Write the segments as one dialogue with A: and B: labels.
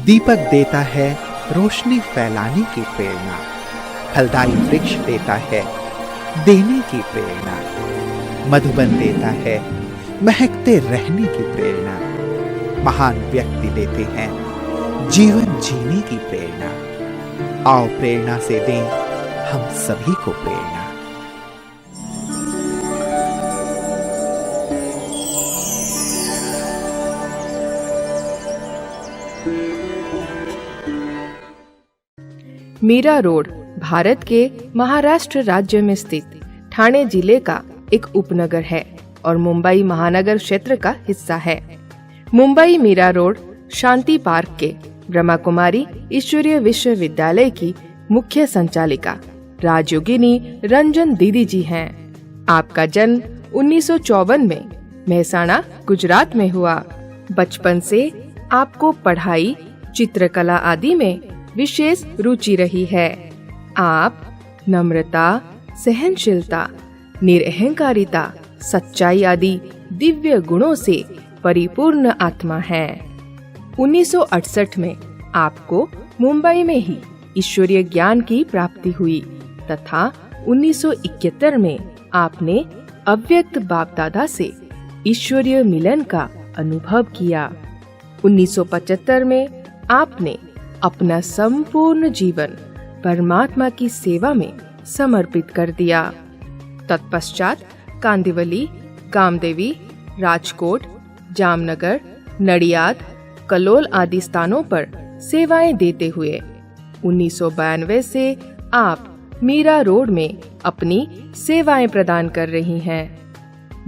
A: दीपक देता है रोशनी फैलाने की प्रेरणा, फलदायी वृक्ष देता है देने की प्रेरणा, मधुबन देता है महकते रहने की प्रेरणा, महान व्यक्ति देते हैं जीवन जीने की प्रेरणा। आओ प्रेरणा से दें हम सभी को प्रेरणा।
B: मीरा रोड भारत के महाराष्ट्र राज्य में स्थित ठाणे जिले का एक उपनगर है और मुंबई महानगर क्षेत्र का हिस्सा है। मुंबई मीरा रोड शांति पार्क के ब्रह्मा कुमारी ईश्वरीय विश्वविद्यालय की मुख्य संचालिका राजयोगिनी रंजन दीदी जी हैं। आपका जन्म 1954 में मेहसाणा गुजरात में हुआ। बचपन से आपको पढ़ाई, चित्रकला आदि में विशेष रुचि रही है। आप नम्रता, सहनशीलता, निरअहंकारिता, सच्चाई आदि दिव्य गुणों से परिपूर्ण आत्मा है। 1968 में आपको मुंबई में ही ईश्वरीय ज्ञान की प्राप्ति हुई तथा 1971 में आपने अव्यक्त बाप दादा से ईश्वरीय मिलन का अनुभव किया। 1975 में आपने अपना संपूर्ण जीवन परमात्मा की सेवा में समर्पित कर दिया। तत्पश्चात कांदिवली, कामदेवी, राजकोट, जामनगर, नडियाद, कलोल आदि स्थानों पर सेवाएं देते हुए 1992 से आप मीरा रोड में अपनी सेवाएं प्रदान कर रही हैं।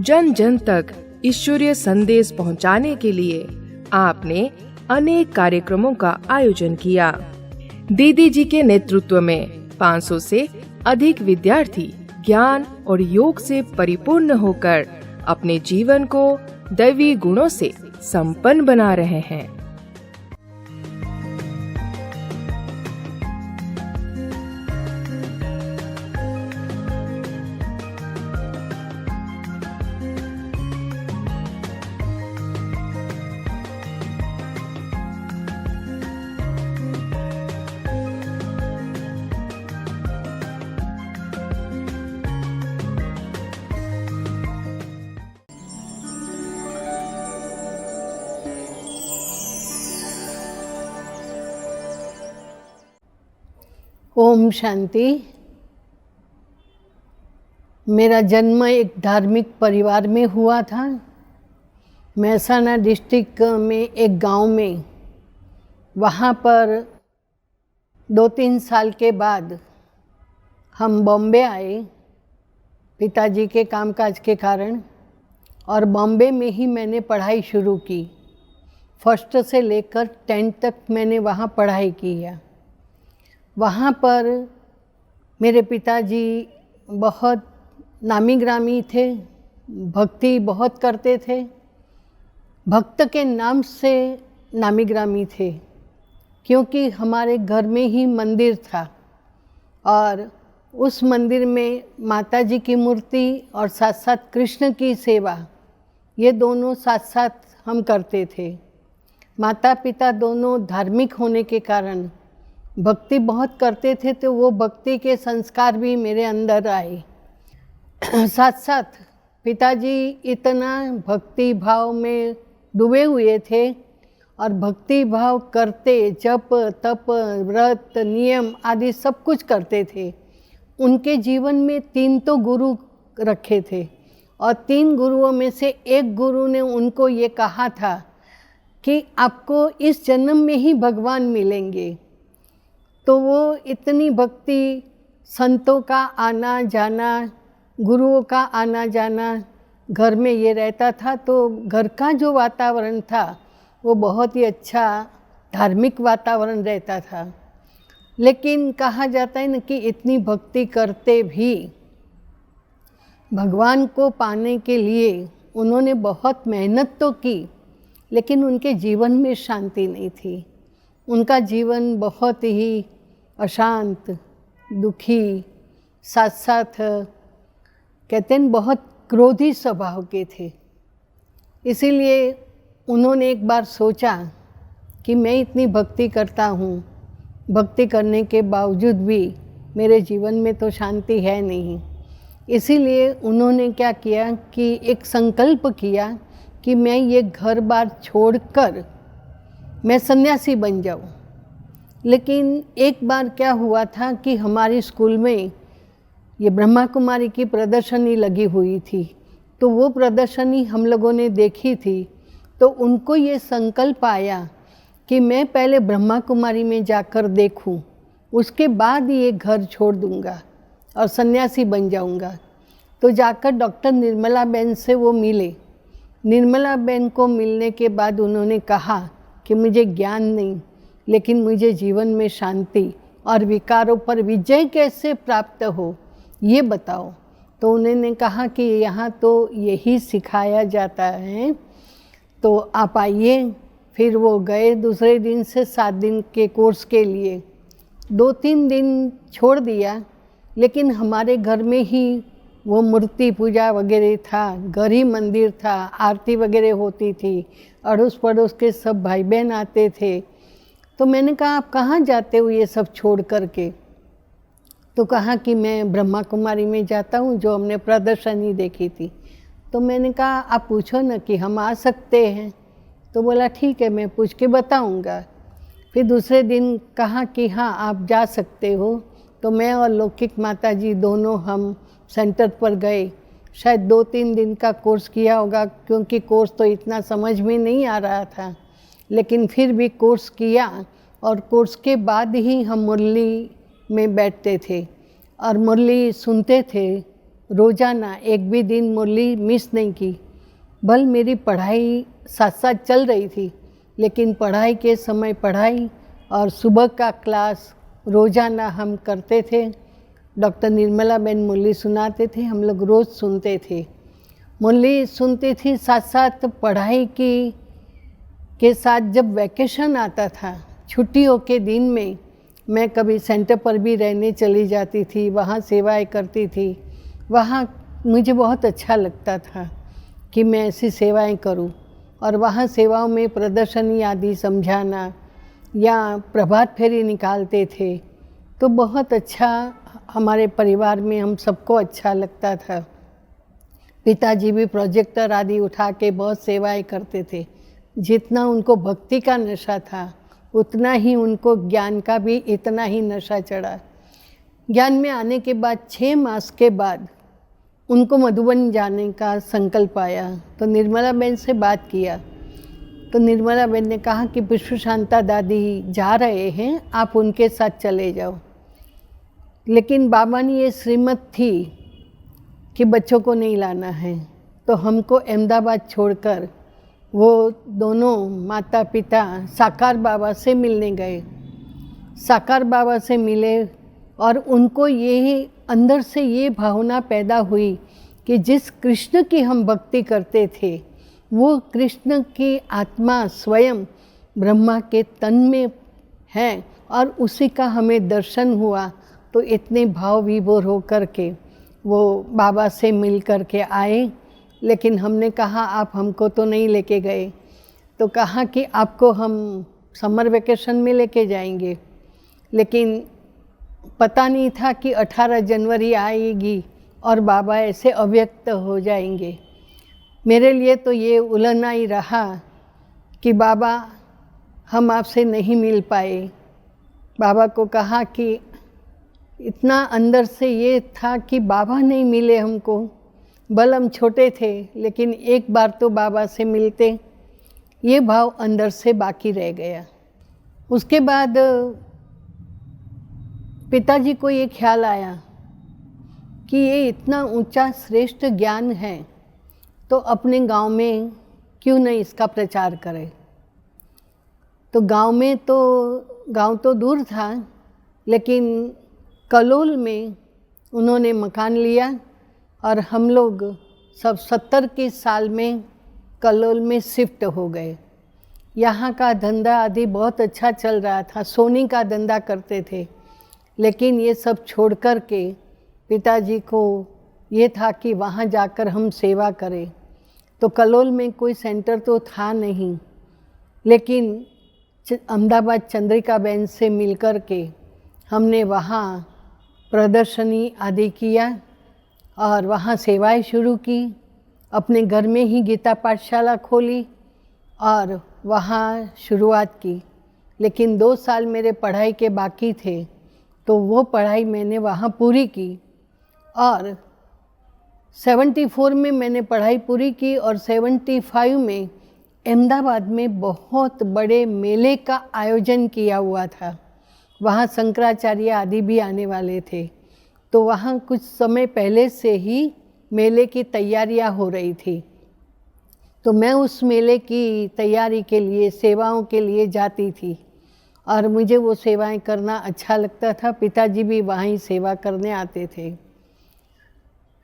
B: जन जन तक ईश्वरीय संदेश पहुंचाने के लिए आपने अनेक कार्यक्रमों का आयोजन किया। दीदी जी के नेतृत्व में 500 से अधिक विद्यार्थी ज्ञान और योग से परिपूर्ण होकर अपने जीवन को दैवी गुणों से संपन्न बना रहे हैं।
C: ओम शांति। मेरा जन्म एक धार्मिक परिवार में हुआ था। मेहसाणा डिस्ट्रिक्ट में एक गांव में। वहाँ पर 2-3 साल के बाद हम बॉम्बे आए पिताजी के कामकाज के कारण, और बॉम्बे में ही मैंने पढ़ाई शुरू की। फर्स्ट से लेकर 10th तक मैंने वहाँ पढ़ाई की है। वहाँ पर मेरे पिताजी बहुत नामी ग्रामी थे, भक्ति बहुत करते थे, भक्त के नाम से नामी ग्रामी थे, क्योंकि हमारे घर में ही मंदिर था और उस मंदिर में माता जी की मूर्ति और साथ साथ कृष्ण की सेवा, ये दोनों साथ साथ हम करते थे। माता पिता दोनों धार्मिक होने के कारण भक्ति बहुत करते थे, तो वो भक्ति के संस्कार भी मेरे अंदर आए। साथ साथ पिताजी इतना भक्ति भाव में डूबे हुए थे और भक्ति भाव करते, जप तप व्रत नियम आदि सब कुछ करते थे। उनके जीवन में 3 तो गुरु रखे थे और 3 गुरुओं में से एक गुरु ने उनको ये कहा था कि आपको इस जन्म में ही भगवान मिलेंगे। तो वो इतनी भक्ति, संतों का आना जाना, गुरुओं का आना जाना घर में ये रहता था, तो घर का जो वातावरण था वो बहुत ही अच्छा धार्मिक वातावरण रहता था। लेकिन कहा जाता है ना कि इतनी भक्ति करते भी भगवान को पाने के लिए उन्होंने बहुत मेहनत तो की, लेकिन उनके जीवन में शांति नहीं थी। उनका जीवन बहुत ही अशांत, दुखी, साथ साथ कहते हैं बहुत क्रोधी स्वभाव के थे। इसीलिए उन्होंने एक बार सोचा कि मैं इतनी भक्ति करता हूँ, भक्ति करने के बावजूद भी मेरे जीवन में तो शांति है नहीं। इसीलिए उन्होंने क्या किया कि एक संकल्प किया कि मैं ये घर बार छोड़कर मैं सन्यासी बन जाऊँ। लेकिन एक बार क्या हुआ था कि हमारे स्कूल में ये ब्रह्मा कुमारी की प्रदर्शनी लगी हुई थी, तो वो प्रदर्शनी हम लोगों ने देखी थी। तो उनको ये संकल्प आया कि मैं पहले ब्रह्मा कुमारी में जाकर देखूं, उसके बाद ये घर छोड़ दूंगा और सन्यासी बन जाऊंगा। तो जाकर डॉक्टर निर्मला बेन से वो मिले। निर्मला बेन को मिलने के बाद उन्होंने कहा कि मुझे ज्ञान नहीं, लेकिन मुझे जीवन में शांति और विकारों पर विजय कैसे प्राप्त हो ये बताओ। तो उन्होंने कहा कि यहाँ तो यही सिखाया जाता है, तो आप आइए। फिर वो गए दूसरे दिन से 7 दिन के कोर्स के लिए। 2-3 दिन छोड़ दिया, लेकिन हमारे घर में ही वो मूर्ति पूजा वगैरह था, घर ही मंदिर था, आरती वगैरह होती थी, अड़ोस पड़ोस के सब भाई बहन आते थे। तो मैंने कहा आप कहाँ जाते हो ये सब छोड़ करके? तो कहा कि मैं ब्रह्मा कुमारी में जाता हूँ, जो हमने प्रदर्शनी देखी थी। तो मैंने कहा आप पूछो ना कि हम आ सकते हैं। तो बोला ठीक है, मैं पूछ के बताऊँगा। फिर दूसरे दिन कहा कि हाँ आप जा सकते हो। तो मैं और लौकिक माता जी दोनों हम सेंटर पर गए। शायद 2-3 दिन का कोर्स किया होगा, क्योंकि कोर्स तो इतना समझ में नहीं आ रहा था, लेकिन फिर भी कोर्स किया। और कोर्स के बाद ही हम मुरली में बैठते थे और मुरली सुनते थे रोज़ाना। एक भी दिन मुरली मिस नहीं की। भले मेरी पढ़ाई साथ साथ चल रही थी, लेकिन पढ़ाई के समय पढ़ाई और सुबह का क्लास रोज़ाना हम करते थे। डॉक्टर निर्मला बेन मुरली सुनाते थे, हम लोग रोज़ सुनते थे। मुरली सुनती थी, साथ साथ पढ़ाई के साथ जब वैकेशन आता था, छुट्टियों के दिन में मैं कभी सेंटर पर भी रहने चली जाती थी, वहाँ सेवाएं करती थी। वहाँ मुझे बहुत अच्छा लगता था कि मैं ऐसी सेवाएं करूं। और वहाँ सेवाओं में प्रदर्शनी आदि समझाना या प्रभात फेरी निकालते थे, तो बहुत अच्छा हमारे परिवार में हम सबको अच्छा लगता था। पिताजी भी प्रोजेक्टर आदि उठा के बहुत सेवाएं करते थे। जितना उनको भक्ति का नशा था, उतना ही उनको ज्ञान का भी इतना ही नशा चढ़ा। ज्ञान में आने के बाद 6 मास के बाद उनको मधुबन जाने का संकल्प आया। तो निर्मला बेन से बात किया, तो निर्मला बेन ने कहा कि विश्व शांता दादी जा रहे हैं, आप उनके साथ चले जाओ। लेकिन बाबा ने ये श्रीमत थी कि बच्चों को नहीं लाना है, तो हमको अहमदाबाद छोड़कर वो दोनों माता पिता साकार बाबा से मिलने गए। साकार बाबा से मिले और उनको ये अंदर से ये भावना पैदा हुई कि जिस कृष्ण की हम भक्ति करते थे, वो कृष्ण की आत्मा स्वयं ब्रह्मा के तन में है और उसी का हमें दर्शन हुआ। तो इतने भाव विभोर होकर के वो बाबा से मिल कर के आए। लेकिन हमने कहा आप हमको तो नहीं लेके गए। तो कहा कि आपको हम समर वेकेशन में लेके जाएंगे। लेकिन पता नहीं था कि 18 जनवरी आएगी और बाबा ऐसे अव्यक्त हो जाएंगे। मेरे लिए तो ये उलझना ही रहा कि बाबा हम आपसे नहीं मिल पाए। बाबा को कहा कि इतना अंदर से ये था कि बाबा नहीं मिले हमको। भले हम छोटे थे, लेकिन एक बार तो बाबा से मिलते, ये भाव अंदर से बाकी रह गया। उसके बाद पिताजी को ये ख्याल आया कि ये इतना ऊंचा श्रेष्ठ ज्ञान है, तो अपने गांव में क्यों नहीं इसका प्रचार करें। तो गांव तो दूर था, लेकिन कलोल में उन्होंने मकान लिया और हम लोग सब 70 के साल में कलोल में शिफ्ट हो गए। यहाँ का धंधा आदि बहुत अच्छा चल रहा था, सोनी का धंधा करते थे। लेकिन ये सब छोड़ कर के पिताजी को ये था कि वहाँ जाकर हम सेवा करें। तो कलोल में कोई सेंटर तो था नहीं, लेकिन अहमदाबाद चंद्रिका बहन से मिलकर के हमने वहाँ प्रदर्शनी आदि किया और वहाँ सेवाएं शुरू की। अपने घर में ही गीता पाठशाला खोली और वहाँ शुरुआत की। लेकिन 2 साल मेरे पढ़ाई के बाकी थे, तो वो पढ़ाई मैंने वहाँ पूरी की और 74 में मैंने पढ़ाई पूरी की और 75 में अहमदाबाद में बहुत बड़े मेले का आयोजन किया हुआ था। वहाँ शंकराचार्य आदि भी आने वाले थे, तो वहाँ कुछ समय पहले से ही मेले की तैयारियाँ हो रही थी। तो मैं उस मेले की तैयारी के लिए, सेवाओं के लिए जाती थी और मुझे वो सेवाएं करना अच्छा लगता था। पिताजी भी वहीं सेवा करने आते थे।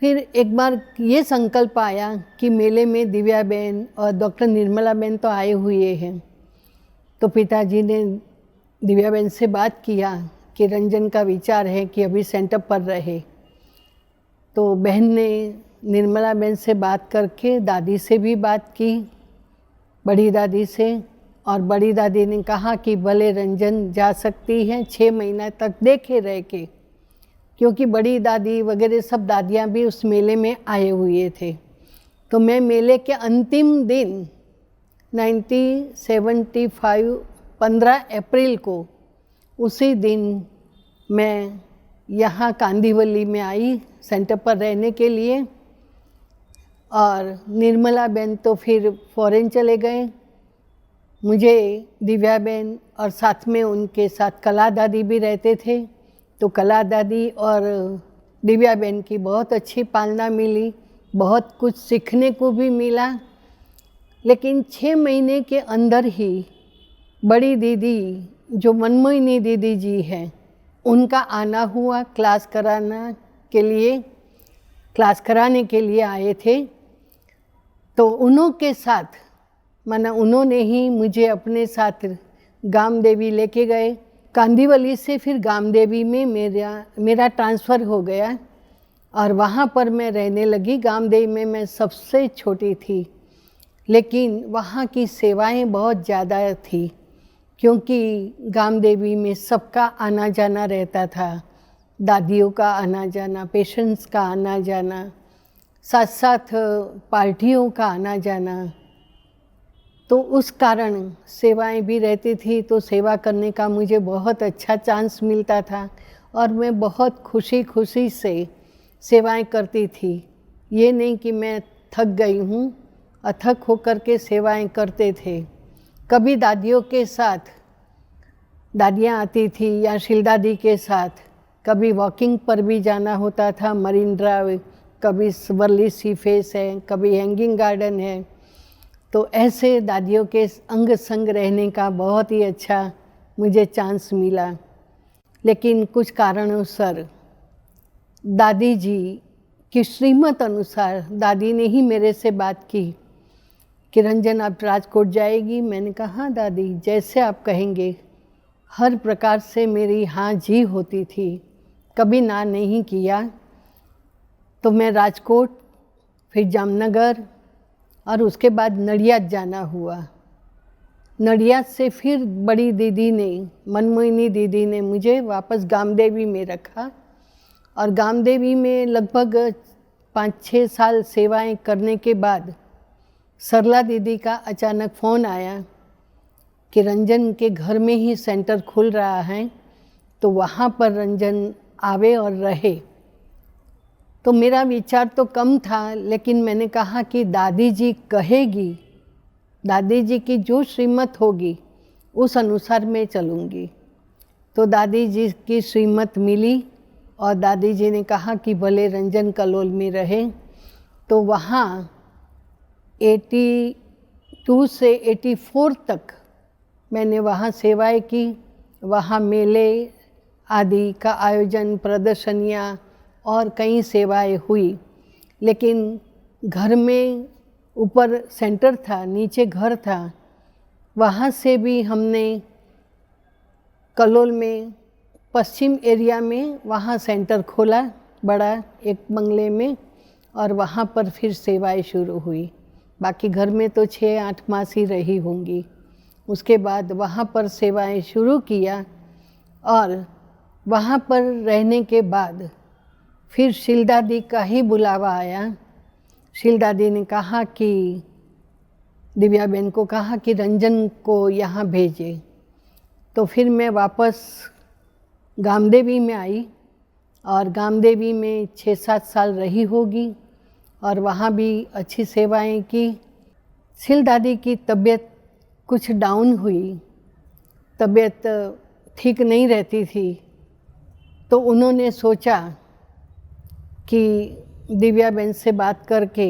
C: फिर एक बार ये संकल्प आया कि मेले में दिव्या बहन और डॉक्टर निर्मला बहन तो आए हुए हैं, तो पिताजी ने दिव्या बहन से बात किया कि रंजन का विचार है कि अभी सेंटर पर रहे। तो बहन ने निर्मला बहन से बात करके दादी से भी बात की, बड़ी दादी से, और बड़ी दादी ने कहा कि भले रंजन जा सकती हैं 6 महीना तक देखे रह के, क्योंकि बड़ी दादी वगैरह सब दादियाँ भी उस मेले में आए हुए थे। तो मैं मेले के अंतिम दिन 1975 15 अप्रैल को, उसी दिन मैं यहाँ कांदीवली में आई सेंटर पर रहने के लिए। और निर्मला बहन तो फिर फॉरेन चले गए। मुझे दिव्या बहन और साथ में उनके साथ कला दादी भी रहते थे, तो कला दादी और दिव्या बहन की बहुत अच्छी पालना मिली, बहुत कुछ सीखने को भी मिला। लेकिन 6 महीने के अंदर ही बड़ी दीदी जो मनमोहिनी दीदी जी हैं, उनका आना हुआ क्लास कराने के लिए आए थे। तो उन्हों के साथ माना उन्होंने ही मुझे अपने साथ गामदेवी लेके गए। कांदीवली से फिर गामदेवी में मेरा ट्रांसफ़र हो गया और वहाँ पर मैं रहने लगी। गामदेवी में मैं सबसे छोटी थी, लेकिन वहाँ की सेवाएं बहुत ज़्यादा थी, क्योंकि गामदेवी में सबका आना जाना रहता था, दादियों का आना जाना, पेशेंट्स का आना जाना, साथ साथ पार्टियों का आना जाना। तो उस कारण सेवाएं भी रहती थी, तो सेवा करने का मुझे बहुत अच्छा चांस मिलता था और मैं बहुत खुशी से सेवाएं करती थी। ये नहीं कि मैं थक गई हूँ, अथक होकर के सेवाएं करते थे। कभी दादियों के साथ, दादियाँ आती थी या शीलदादी के साथ, कभी वॉकिंग पर भी जाना होता था, मरीन ड्राइव, कभी वर्ली सी फेस है, कभी हैंगिंग गार्डन है। तो ऐसे दादियों के अंग संग रहने का बहुत ही अच्छा मुझे चांस मिला। लेकिन कुछ कारणोंसर दादी जी की श्रीमत अनुसार दादी ने ही मेरे से बात की कि रंजन आप राजकोट जाएगी। मैंने कहा हाँ दादी, जैसे आप कहेंगे। हर प्रकार से मेरी हाँ जी होती थी, कभी ना नहीं किया। तो मैं राजकोट, फिर जामनगर और उसके बाद नडियाद जाना हुआ। नडियाद से फिर बड़ी दीदी ने, मनमोहिनी दीदी ने मुझे वापस गामदेवी में रखा और गामदेवी में लगभग 5-6 साल सेवाएं करने के बाद सरला दीदी का अचानक फ़ोन आया कि रंजन के घर में ही सेंटर खुल रहा है, तो वहाँ पर रंजन आवे और रहे। तो मेरा विचार तो कम था, लेकिन मैंने कहा कि दादी जी कहेगी, दादी जी की जो श्रीमत होगी उस अनुसार मैं चलूँगी। तो दादी जी की श्रीमत मिली और दादी जी ने कहा कि भले रंजन कलोल में रहे। तो वहाँ 82 से 84 तक मैंने वहाँ सेवाएं की। वहाँ मेले आदि का आयोजन, प्रदर्शनियाँ और कई सेवाएं हुई। लेकिन घर में ऊपर सेंटर था, नीचे घर था, वहाँ से भी हमने कलोल में पश्चिम एरिया में वहाँ सेंटर खोला, बड़ा एक बंगले में, और वहाँ पर फिर सेवाएं शुरू हुई। बाकी घर में तो 6-8 मास ही रही होंगी। उसके बाद वहाँ पर सेवाएं शुरू किया और वहाँ पर रहने के बाद फिर शीलदादी का ही बुलावा आया। शीलदादी ने कहा कि दिव्या बहन को कहा कि रंजन को यहाँ भेजे। तो फिर मैं वापस गामदेवी में आई और गामदेवी में 6-7 साल रही होगी और वहाँ भी अच्छी सेवाएं की। शीलदादी की तबीयत कुछ डाउन हुई, तबीयत ठीक नहीं रहती थी, तो उन्होंने सोचा कि दिव्या बहन से बात करके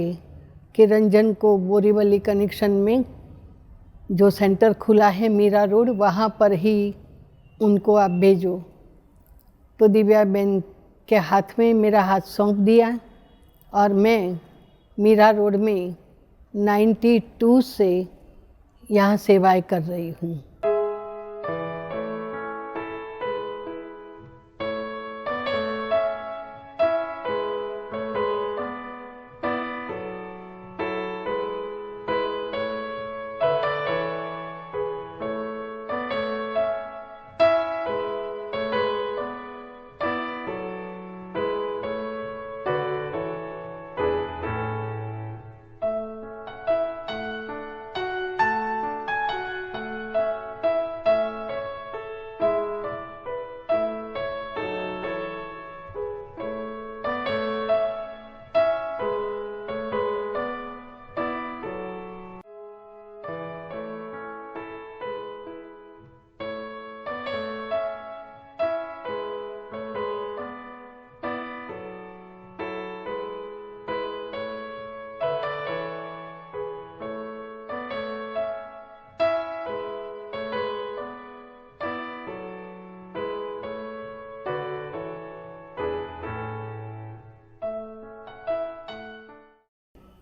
C: कि रंजन को बोरीवली कनेक्शन में जो सेंटर खुला है मीरा रोड, वहाँ पर ही उनको आप भेजो। तो दिव्या बहन के हाथ में मेरा हाथ सौंप दिया और मैं मीरा रोड में 92 से यहाँ सेवाएं कर रही हूँ।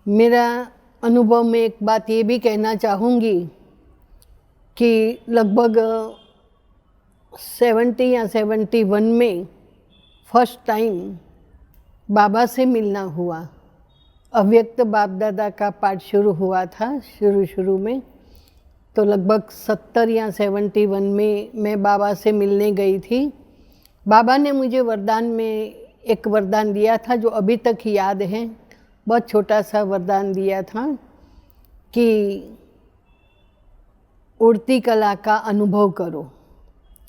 C: मेरा अनुभव में एक बात ये भी कहना चाहूँगी कि लगभग 70 या 71 में फर्स्ट टाइम बाबा से मिलना हुआ। अव्यक्त बाप दादा का पाठ शुरू हुआ था शुरू में, तो लगभग 70 या 71 में मैं बाबा से मिलने गई थी। बाबा ने मुझे वरदान में एक वरदान दिया था जो अभी तक याद है। बहुत छोटा सा वरदान दिया था कि उड़ती कला का अनुभव करो।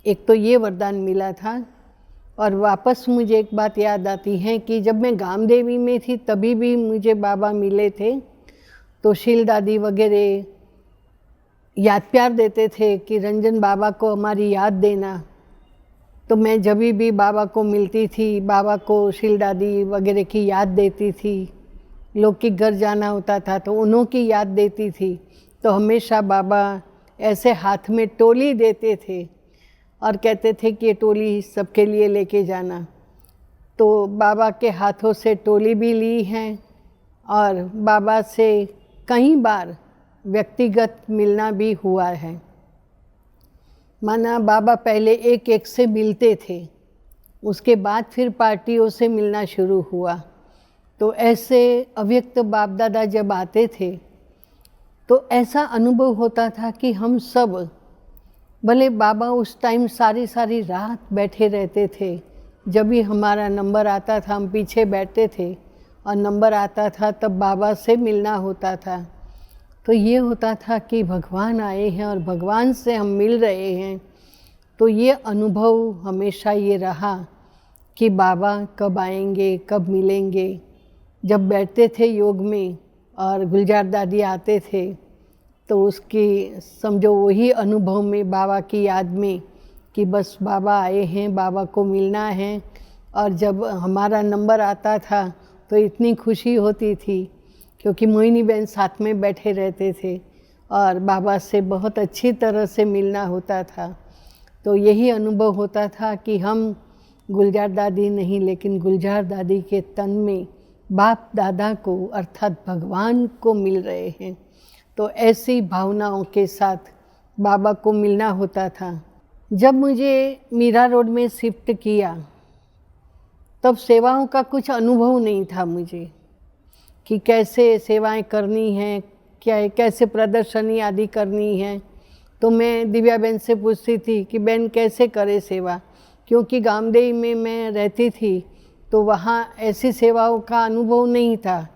C: एक तो ये वरदान मिला था और वापस मुझे एक बात याद आती है कि जब मैं गामदेवी में थी तभी भी मुझे बाबा मिले थे, तो शीलदादी वगैरह याद प्यार देते थे कि रंजन बाबा को हमारी याद देना। तो मैं जब भी बाबा को मिलती थी, बाबा को शीलदादी वगैरह की याद देती थी। लोग के घर जाना होता था तो उन्हों की याद देती थी, तो हमेशा बाबा ऐसे हाथ में टोली देते थे और कहते थे कि ये टोली सबके लिए लेके जाना। तो बाबा के हाथों से टोली भी ली है और बाबा से कई बार व्यक्तिगत मिलना भी हुआ है। माना बाबा पहले एक से मिलते थे, उसके बाद फिर पार्टियों से मिलना शुरू हुआ। तो ऐसे अव्यक्त बाप दादा जब आते थे तो ऐसा अनुभव होता था कि हम सब, भले बाबा उस टाइम सारी रात बैठे रहते थे, जब भी हमारा नंबर आता था हम पीछे बैठते थे और नंबर आता था तब बाबा से मिलना होता था। तो ये होता था कि भगवान आए हैं और भगवान से हम मिल रहे हैं। तो ये अनुभव हमेशा ये रहा कि बाबा कब आएंगे, कब मिलेंगे। जब बैठते थे योग में और गुलजार दादी आते थे तो उसकी समझो वही अनुभव में बाबा की याद में कि बस बाबा आए हैं, बाबा को मिलना है। और जब हमारा नंबर आता था तो इतनी खुशी होती थी क्योंकि मोहिनी बहन साथ में बैठे रहते थे और बाबा से बहुत अच्छी तरह से मिलना होता था। तो यही अनुभव होता था कि हम गुलजार दादी नहीं लेकिन गुलजार दादी के तन में बाप दादा को अर्थात भगवान को मिल रहे हैं। तो ऐसी भावनाओं के साथ बाबा को मिलना होता था। जब मुझे मीरा रोड में शिफ्ट किया तब सेवाओं का कुछ अनुभव नहीं था मुझे कि कैसे सेवाएं करनी हैं, क्या कैसे प्रदर्शनी आदि करनी है। तो मैं दिव्या बहन से पूछती थी कि बहन कैसे करे सेवा, क्योंकि गामदेई में मैं रहती थी तो वहाँ ऐसी सेवाओं का अनुभव नहीं था।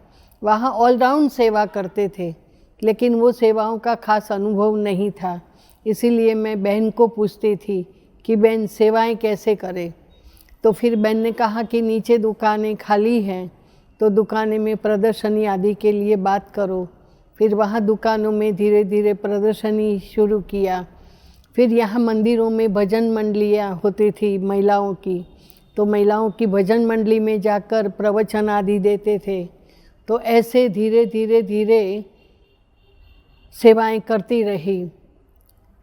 C: वहाँ ऑलराउंड सेवा करते थे, लेकिन वो सेवाओं का खास अनुभव नहीं था। इसीलिए मैं बहन को पूछती थी कि बहन सेवाएं कैसे करें। तो फिर बहन ने कहा कि नीचे दुकानें खाली हैं, तो दुकानें में प्रदर्शनी आदि के लिए बात करो। फिर वहाँ दुकानों में धीरे धीरे प्रदर्शनी शुरू किया। फिर यहाँ मंदिरों में भजन मंडलियाँ होती थी महिलाओं की, तो महिलाओं की भजन मंडली में जाकर प्रवचन आदि देते थे। तो ऐसे धीरे धीरे धीरे सेवाएं करती रही।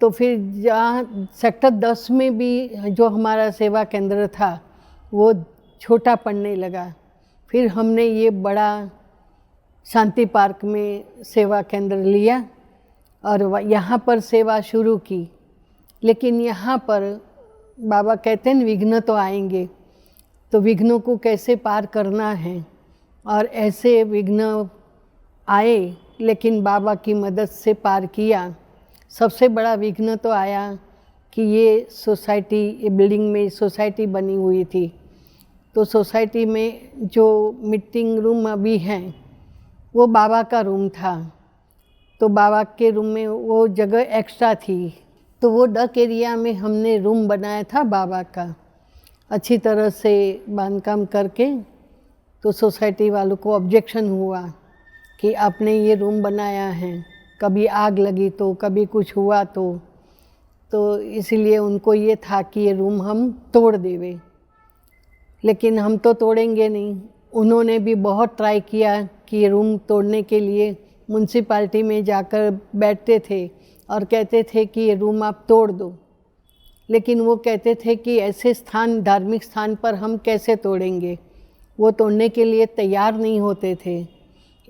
C: तो फिर जहाँ सेक्टर 10 में भी जो हमारा सेवा केंद्र था वो छोटा पड़ने लगा। फिर हमने ये बड़ा शांति पार्क में सेवा केंद्र लिया और यहाँ पर सेवा शुरू की। लेकिन यहाँ पर बाबा कहते हैं विघ्न तो आएंगे, तो विघ्नों को कैसे पार करना है। और ऐसे विघ्न आए, लेकिन बाबा की मदद से पार किया। सबसे बड़ा विघ्न तो आया कि ये सोसाइटी, ये बिल्डिंग में सोसाइटी बनी हुई थी, तो सोसाइटी में जो मीटिंग रूम अभी हैं वो बाबा का रूम था। तो बाबा के रूम में वो जगह एक्स्ट्रा थी, तो वो डक एरिया में हमने रूम बनाया था बाबा का, अच्छी तरह से बांधकाम करके। तो सोसाइटी वालों को ऑब्जेक्शन हुआ कि आपने ये रूम बनाया है, कभी आग लगी तो, कभी कुछ हुआ तो इसीलिए उनको ये था कि ये रूम हम तोड़ देवे। लेकिन हम तो तोड़ेंगे नहीं। उन्होंने भी बहुत ट्राई किया कि ये रूम तोड़ने के लिए म्यूनसिपाल्टी में जाकर बैठते थे और कहते थे कि ये रूम आप तोड़ दो। लेकिन वो कहते थे कि ऐसे स्थान, धार्मिक स्थान पर हम कैसे तोड़ेंगे। वो तोड़ने के लिए तैयार नहीं होते थे।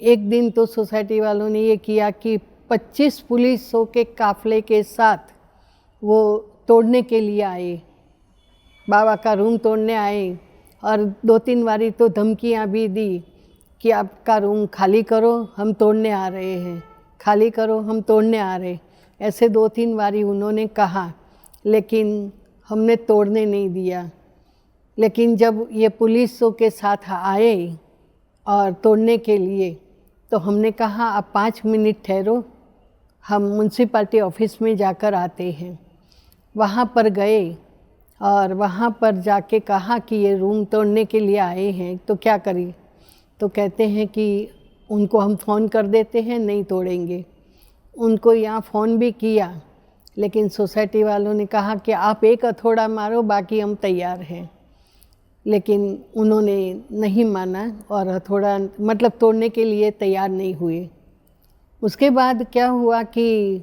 C: एक दिन तो सोसाइटी वालों ने ये किया कि 25 पुलिसों के काफले के साथ वो तोड़ने के लिए आए, बाबा का रूम तोड़ने आए। और 2-3 बारी तो धमकियाँ भी दी कि आपका रूम खाली करो, हम तोड़ने आ रहे हैं, खाली करो, हम तोड़ने आ रहे। ऐसे 2-3 बारी उन्होंने कहा, लेकिन हमने तोड़ने नहीं दिया। लेकिन जब ये पुलिसों के साथ आए और तोड़ने के लिए, तो हमने कहा आप 5 मिनट ठहरो, हम म्यूनसिपाल्टी ऑफिस में जाकर आते हैं। वहाँ पर गए और वहाँ पर जाके कहा कि ये रूम तोड़ने के लिए आए हैं, तो क्या करें। तो कहते हैं कि उनको हम फ़ोन कर देते हैं, नहीं तोड़ेंगे। उनको यहाँ फ़ोन भी किया, लेकिन सोसाइटी वालों ने कहा कि आप एक हथौड़ा मारो, बाकी हम तैयार हैं। लेकिन उन्होंने नहीं माना और हथौड़ा मतलब तोड़ने के लिए तैयार नहीं हुए। उसके बाद क्या हुआ कि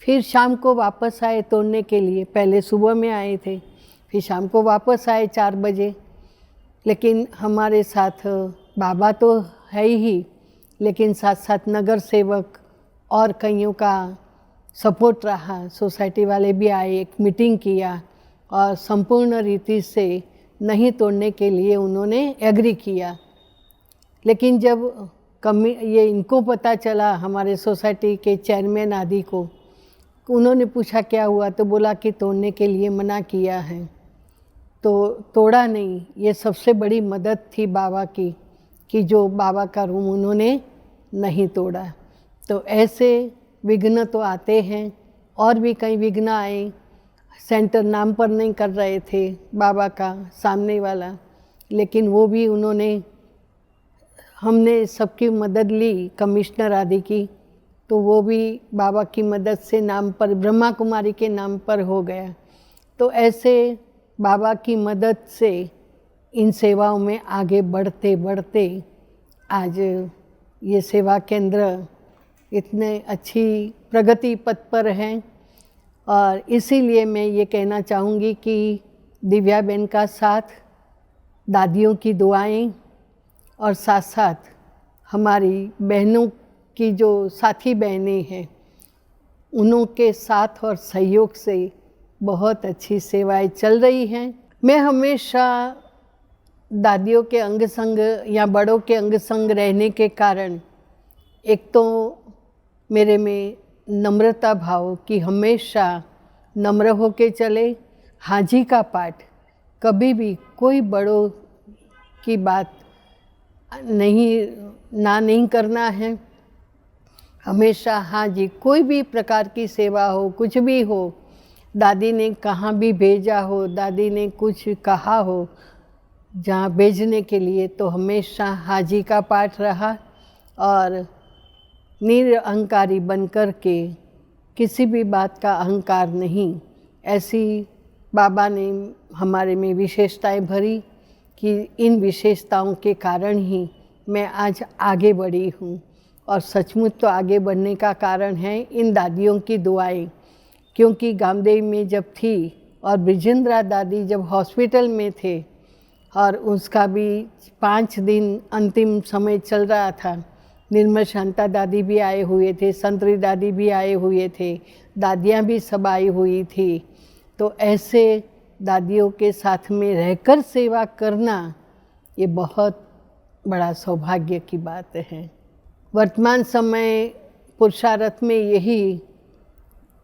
C: फिर शाम को वापस आए तोड़ने के लिए। पहले सुबह में आए थे, फिर शाम को वापस आए 4 बजे। लेकिन हमारे साथ बाबा तो है ही, लेकिन साथ साथ नगर सेवक और कईयों का सपोर्ट रहा। सोसाइटी वाले भी आए, एक मीटिंग किया और संपूर्ण रीति से नहीं तोड़ने के लिए उन्होंने एग्री किया। लेकिन जब ये इनको पता चला, हमारे सोसाइटी के चेयरमैन आदि को, उन्होंने पूछा क्या हुआ, तो बोला कि तोड़ने के लिए मना किया है। तो तोड़ा नहीं। ये सबसे बड़ी मदद थी बाबा की कि जो बाबा का रूम उन्होंने नहीं तोड़ा। तो ऐसे विघ्न तो आते हैं, और भी कई विघ्न आए। सेंटर नाम पर नहीं कर रहे थे बाबा का, सामने वाला, लेकिन वो भी उन्होंने, हमने सबकी मदद ली, कमिश्नर आदि की, तो वो भी बाबा की मदद से नाम पर, ब्रह्मा कुमारी के नाम पर हो गया। तो ऐसे बाबा की मदद से इन सेवाओं में आगे बढ़ते बढ़ते आज ये सेवा केंद्र इतने अच्छी प्रगति पथ पर हैं। और इसीलिए मैं ये कहना चाहूँगी कि दिव्या बहन का साथ, दादियों की दुआएं और साथ साथ हमारी बहनों की जो साथी बहनें हैं, उनके साथ और सहयोग से बहुत अच्छी सेवाएं चल रही हैं। मैं हमेशा दादियों के अंग संग या बड़ों के अंग संग रहने के कारण, एक तो मेरे में नम्रता भाव कि हमेशा नम्र होके चले। हाजी का पाठ कभी भी कोई बड़ों की बात नहीं करना है। हमेशा हाँ जी, कोई भी प्रकार की सेवा हो, कुछ भी हो, दादी ने कहाँ भी भेजा हो, दादी ने कुछ कहा हो जहाँ भेजने के लिए, तो हमेशा हाजी का पाठ रहा और निरअहंकारी बनकर के किसी भी बात का अहंकार नहीं। ऐसी बाबा ने हमारे में विशेषताएं भरी कि इन विशेषताओं के कारण ही मैं आज आगे बढ़ी हूँ। और सचमुच तो आगे बढ़ने का कारण है इन दादियों की दुआएं, क्योंकि गामदेव में जब थी और ब्रिजेंद्रा दादी जब हॉस्पिटल में थे और उसका भी 5 दिन अंतिम समय चल रहा था, निर्मल शांता दादी भी आए हुए थे, संतरी दादी भी आए हुए थे, दादियाँ भी सब आई हुई थी। तो ऐसे दादियों के साथ में रहकर सेवा करना ये बहुत बड़ा सौभाग्य की बात है। वर्तमान समय पुरुषार्थ में यही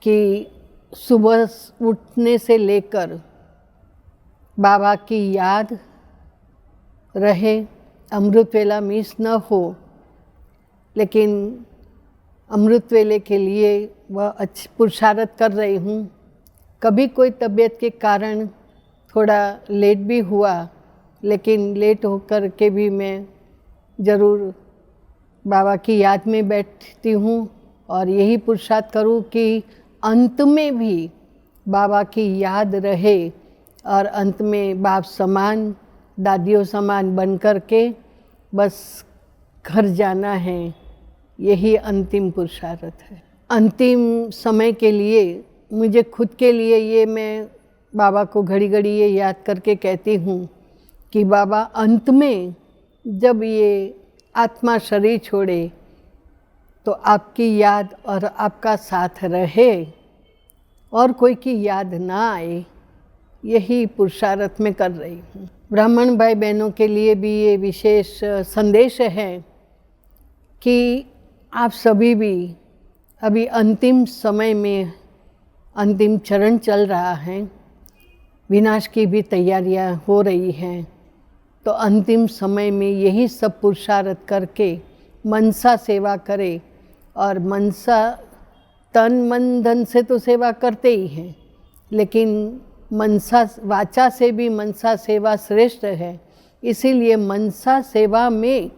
C: कि सुबह उठने से लेकर बाबा की याद रहे, अमृत वेला मिस न हो, लेकिन अमृत वेले के लिए वह अच्छी पुरुषार्थ कर रही हूँ। कभी कोई तबीयत के कारण थोड़ा लेट भी हुआ, लेकिन लेट होकर के भी मैं ज़रूर बाबा की याद में बैठती हूँ और यही पुरुषार्थ करूँ कि अंत में भी बाबा की याद रहे और अंत में बाप समान, दादियों समान बन कर के बस घर जाना है। यही अंतिम पुरुषार्थ है। अंतिम समय के लिए मुझे खुद के लिए ये मैं बाबा को घड़ी घड़ी ये याद करके कहती हूँ कि बाबा अंत में जब ये आत्मा शरीर छोड़े तो आपकी याद और आपका साथ रहे और कोई की याद ना आए, यही पुरुषार्थ में कर रही हूँ। ब्राह्मण भाई बहनों के लिए भी ये विशेष संदेश है कि आप सभी भी अभी अंतिम समय में अंतिम चरण चल रहा है, विनाश की भी तैयारियां हो रही हैं, तो अंतिम समय में यही सब पुरुषार्थ करके मनसा सेवा करे। और मनसा तन मन धन से तो सेवा करते ही हैं, लेकिन मनसा वाचा से भी मनसा सेवा श्रेष्ठ है। इसीलिए मनसा सेवा में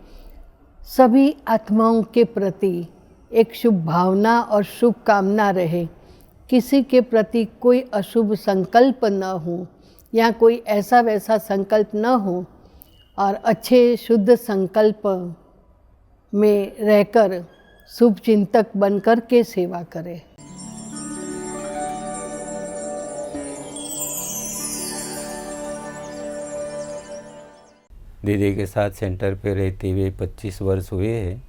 C: सभी आत्माओं के प्रति एक शुभ भावना और शुभ कामना रहे। किसी के प्रति कोई अशुभ संकल्प न हो या कोई ऐसा वैसा संकल्प न हो और अच्छे शुद्ध संकल्प में रहकर शुभ चिंतक बनकर के सेवा करें।
D: दीदी के साथ सेंटर पे रहते हुए 25 वर्ष हुए हैं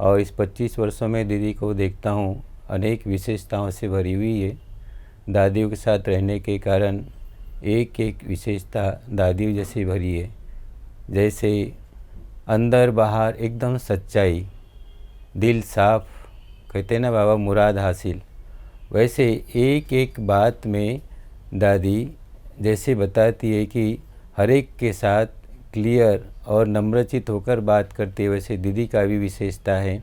D: और इस 25 वर्षों में दीदी को देखता हूँ अनेक विशेषताओं से भरी हुई है। दादियों के साथ रहने के कारण एक एक विशेषता दादियों जैसी भरी है। जैसे अंदर बाहर एकदम सच्चाई, दिल साफ, कहते हैं ना बाबा मुराद हासिल, वैसे एक एक बात में दादी जैसे बताती है कि हर एक के साथ क्लियर और नम्रचित होकर बात करती है, वैसे दीदी का भी विशेषता है।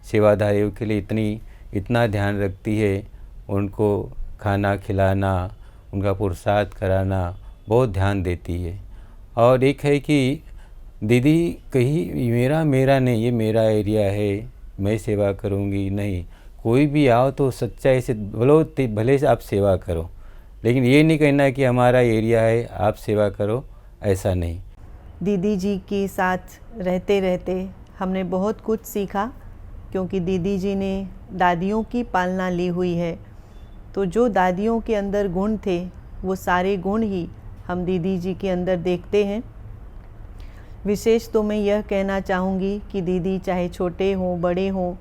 D: सेवाधारियों के लिए इतना ध्यान रखती है, उनको खाना खिलाना, उनका पुरुषार्थ कराना बहुत ध्यान देती है। और एक है कि दीदी कहीं मेरा नहीं, ये मेरा एरिया है, मैं सेवा करूँगी नहीं, कोई भी आओ तो सच्चाई से भले से आप सेवा करो, लेकिन ये नहीं कहना कि हमारा एरिया है आप सेवा करो, ऐसा नहीं।
E: दीदी जी के साथ रहते रहते हमने बहुत कुछ सीखा, क्योंकि दीदी जी ने दादियों की पालना ली हुई है। तो जो दादियों के अंदर गुण थे वो सारे गुण ही हम दीदी जी के अंदर देखते हैं। विशेष तो मैं यह कहना चाहूँगी कि दीदी चाहे छोटे हों बड़े हों,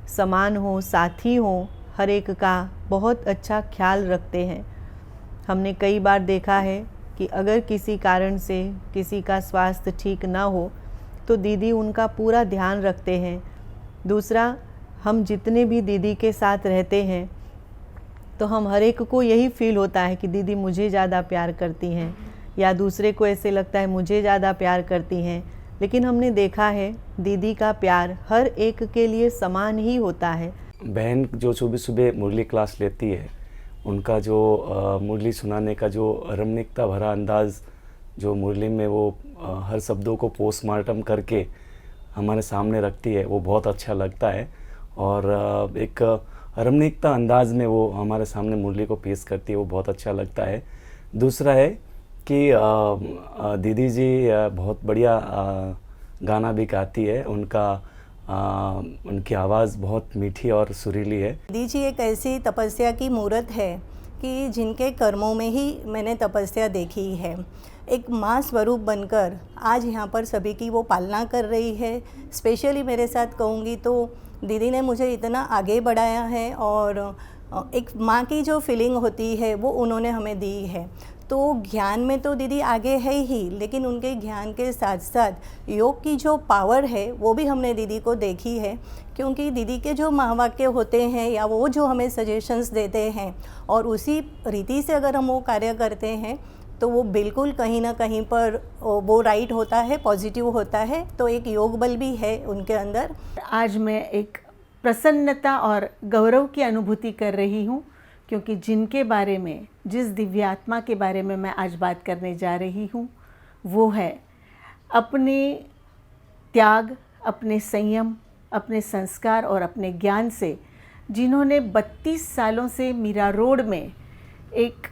E: समान हों साथी हों, हर एक का बहुत अच्छा ख्याल रखते हैं। हमने कई बार देखा है कि अगर किसी कारण से किसी का स्वास्थ्य ठीक ना हो तो दीदी उनका पूरा ध्यान रखते हैं। दूसरा, हम जितने भी दीदी के साथ रहते हैं तो हम हर एक को यही फील होता है कि दीदी मुझे ज़्यादा प्यार करती हैं, या दूसरे को ऐसे लगता है मुझे ज़्यादा प्यार करती हैं। लेकिन हमने देखा है दीदी का प्यार हर एक के लिए समान ही होता है।
F: बहन जो सुबह सुबह मुरली क्लास लेती है, उनका जो मुरली सुनाने का जो रमणीकता भरा अंदाज़, जो मुरली में वो हर शब्दों को पोस्टमार्टम करके हमारे सामने रखती है, वो बहुत अच्छा लगता है। और एक रमणीकता अंदाज में वो हमारे सामने मुरली को पेश करती है, वो बहुत अच्छा लगता है। दूसरा है कि दीदी जी बहुत बढ़िया गाना भी गाती है, उनकी आवाज़ बहुत मीठी और सुरीली है।
G: दीदी जी एक ऐसी तपस्या की मूर्त है कि जिनके कर्मों में ही मैंने तपस्या देखी है। एक माँ स्वरूप बनकर आज यहाँ पर सभी की वो पालना कर रही है। स्पेशली मेरे साथ कहूँगी तो दीदी ने मुझे इतना आगे बढ़ाया है, और एक माँ की जो फीलिंग होती है वो उन्होंने हमें दी है। तो ज्ञान में तो दीदी आगे है ही, लेकिन उनके ज्ञान के साथ साथ योग की जो पावर है वो भी हमने दीदी को देखी है। क्योंकि दीदी के जो महावाक्य होते हैं या वो जो हमें सजेशंस देते हैं और उसी रीति से अगर हम वो कार्य करते हैं तो वो बिल्कुल कहीं ना कहीं पर वो राइट होता है, पॉजिटिव होता है। तो एक योग बल भी है उनके अंदर।
H: आज मैं एक प्रसन्नता और गौरव की अनुभूति कर रही हूँ, क्योंकि जिनके बारे में, जिस दिव्य आत्मा के बारे में मैं आज बात करने जा रही हूँ, वो है अपने त्याग, अपने संयम, अपने संस्कार और अपने ज्ञान से जिन्होंने 32 सालों से मीरा रोड में एक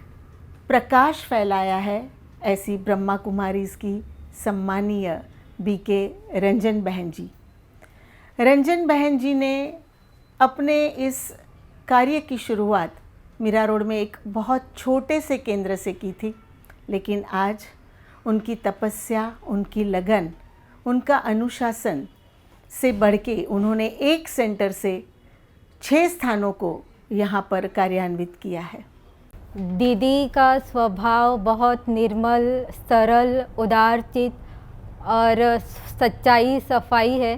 H: प्रकाश फैलाया है, ऐसी ब्रह्मा कुमारीज की सम्मानीय बीके रंजन बहन जी। रंजन बहन जी ने अपने इस कार्य की शुरुआत मीरा रोड में एक बहुत छोटे से केंद्र से की थी, लेकिन आज उनकी तपस्या, उनकी लगन, उनका अनुशासन से बढ़ के उन्होंने एक सेंटर से 6 स्थानों को यहाँ पर कार्यान्वित किया है।
I: दीदी का स्वभाव बहुत निर्मल, सरल, उदारचित और सच्चाई, सफाई है।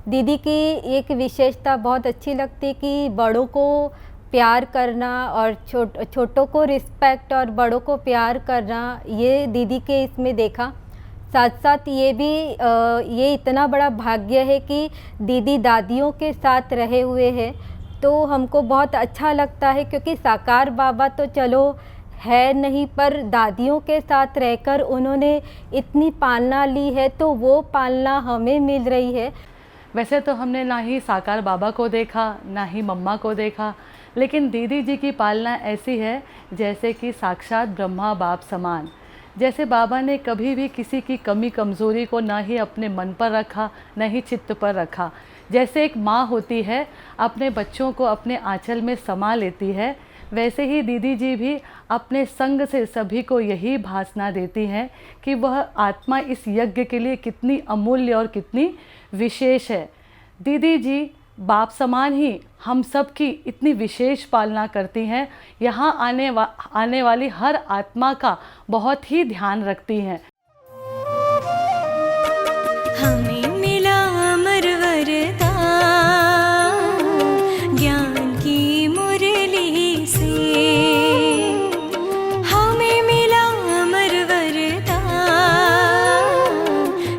I: दीदी की एक विशेषता बहुत अच्छी लगती कि बड़ों को प्यार करना और छोटों को रिस्पेक्ट और बड़ों को प्यार करना, ये दीदी के इसमें देखा। साथ साथ ये भी ये इतना बड़ा भाग्य है कि दीदी दादियों के साथ रहे हुए हैं, तो हमको बहुत अच्छा लगता है। क्योंकि साकार बाबा तो चलो है नहीं, पर दादियों के साथ रहकर उन्होंने इतनी पालना ली है, तो वो पालना हमें मिल रही है।
J: वैसे तो हमने ना ही साकार बाबा को देखा, ना ही मम्मा को देखा, लेकिन दीदी जी की पालना ऐसी है जैसे कि साक्षात ब्रह्मा बाप समान। जैसे बाबा ने कभी भी किसी की कमी कमज़ोरी को ना ही अपने मन पर रखा, ना ही चित्त पर रखा। जैसे एक माँ होती है, अपने बच्चों को अपने आंचल में समा लेती है, वैसे ही दीदी जी भी अपने संग से सभी को यही भासना देती हैं कि वह आत्मा इस यज्ञ के लिए कितनी अमूल्य और कितनी विशेष है। दीदी जी बाप समान ही हम सब की इतनी विशेष पालना करती हैं। यहाँ आने वाली हर आत्मा का बहुत ही ध्यान रखती हैं।
K: हमें मिला अमर वरदान ज्ञान की मुरली से, हमें मिला अमर वरदान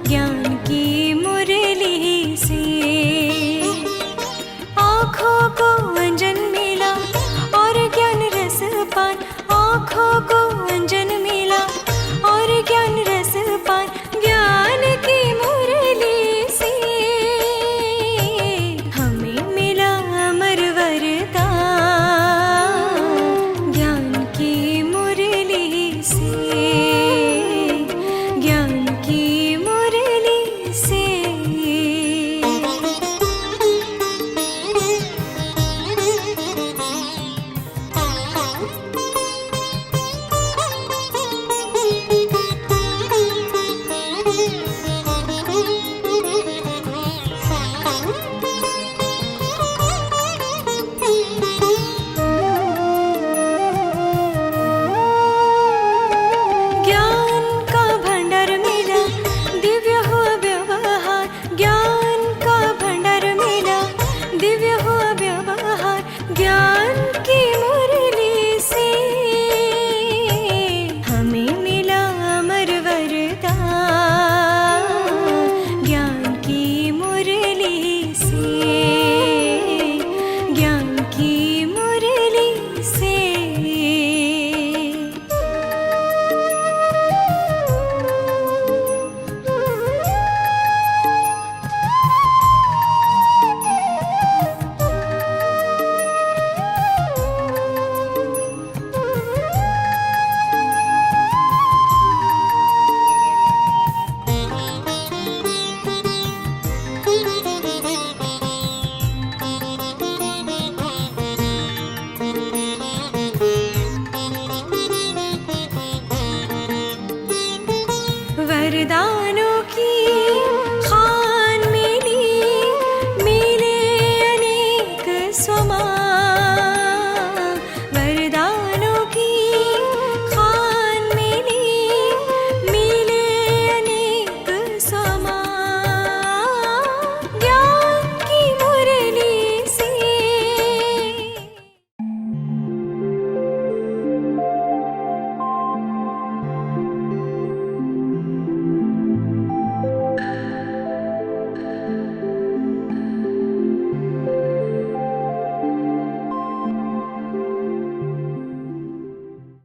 K: ज्ञान की मुरली से।